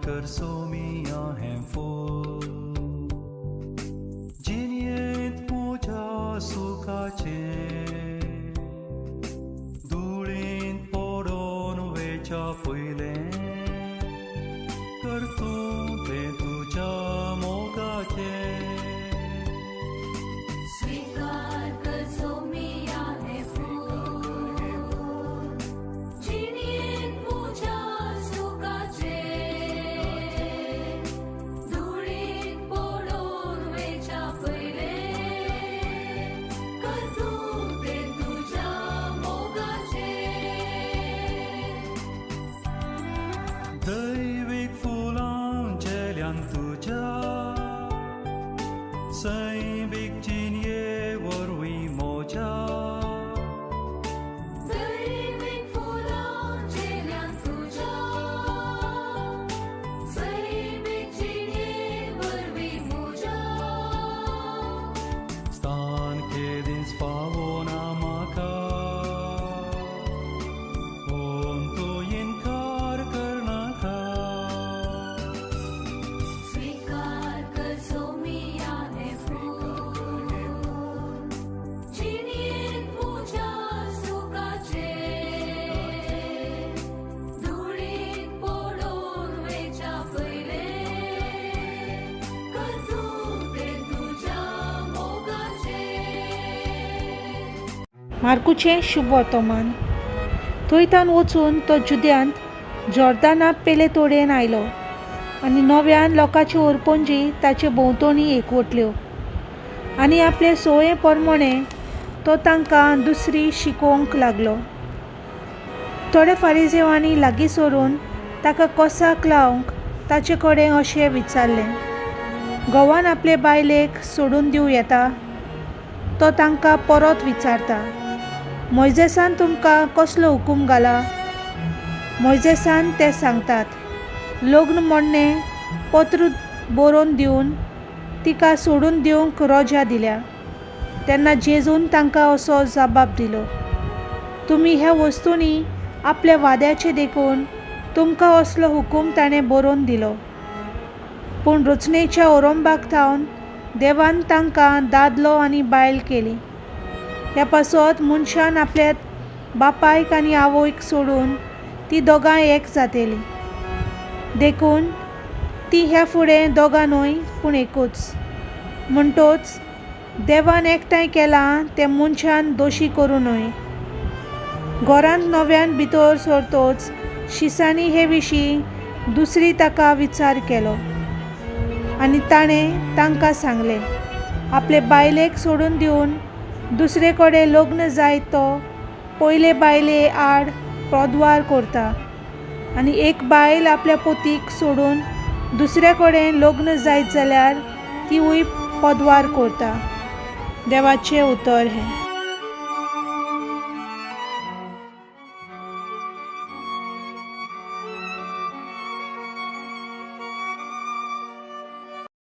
कर सोमिया हें फूल जिणयेंत म्हज्या सुखाचें धुळेंत पडोन वेच्या पयलें कर तूं तें तुज्या मोगाचें स्वीकार कर सोमिया हें फूल जिणयेंत म्हज्या सुखाचें धुळेंत पडोन वेच्या पयलें कर तूं तें तुज्या मोगाचें दैवीक फुलां जेल्यान तुज्या सैमीक जिणये वरवीं मोज्या दैवीक फुलां जेल्यान तुज्या सैमीक जिणये वरवीं म्हज्या स्थान केदींच पावोना म्हाका पूण तूं इन्कार करनाका स्वीकार कर सोमिया हें फूल जिणयेंत म्हज्या सुखाचें धुळेंत पडोन वेच्या पयलें कर तूं तें तुज्या मोगाचें मार्कूचें शुभ वर्तमान. थंयच्यान वचून तो जुद्यांत जॉर्दाना पेले तोडेन आयलो आनी नव्यान लोकांच्यो ओरपोंजी ताचे भोंवतणी एकवटल्यो आनी आपले सोये प्रमाणें तो तांकां दुसरी शिकोवंक लागलो. थोडे फारिजेवांनी लागीं सरून ताका कोसाक लावंक ताचे कडेन अशें विचारलें, घोवान आपले बायलेक सोडून दिवं येता? तो तांकां परत विचारता, मोइजेसान तुमकां कसलो हुकूम घाला? मोइजेसान ते सांगतात, लग्न मोडणें पत्र बरोवन दिवन तिका सोडून दिवंक रोजा दिल्या. तेन्ना जेजून तांकां असो जबाब दिलो, तुमी ह्या वस्तूंनी आपल्या वाद्याचें देखून तुमकां असलो हुकूम ताणें बरोवन दिलो. पूण रचनेच्या ओरंबाक थावन देवान तांकां दादलो आनी बायल केली. ह्या पासत मनशान आपल्या बापायक आनी आवयक सोडून ती दोगां एक जातली. देखून ती ह्या फुडें दोगां न्हय पूण एकूच. म्हणटोच देवान एकठांय केलां तें मनशान दोशी करूं न्हय. घरांत नव्यान भितर सरतोच शिसांनी हे विशीं दुसरी ताका विचार केलो आनी ताणें तांकां सांगलें, आपले बायलेक सोडून दिवन दुसरे कडेन लग्न जायत तो पयले बायले आड पदवार करता आनी एक बायल आपल्या पतीक सोडून दुसरे कडेन लग्न जायत जाल्यार तिवूय पदवार करता. देवाचें उतर हें.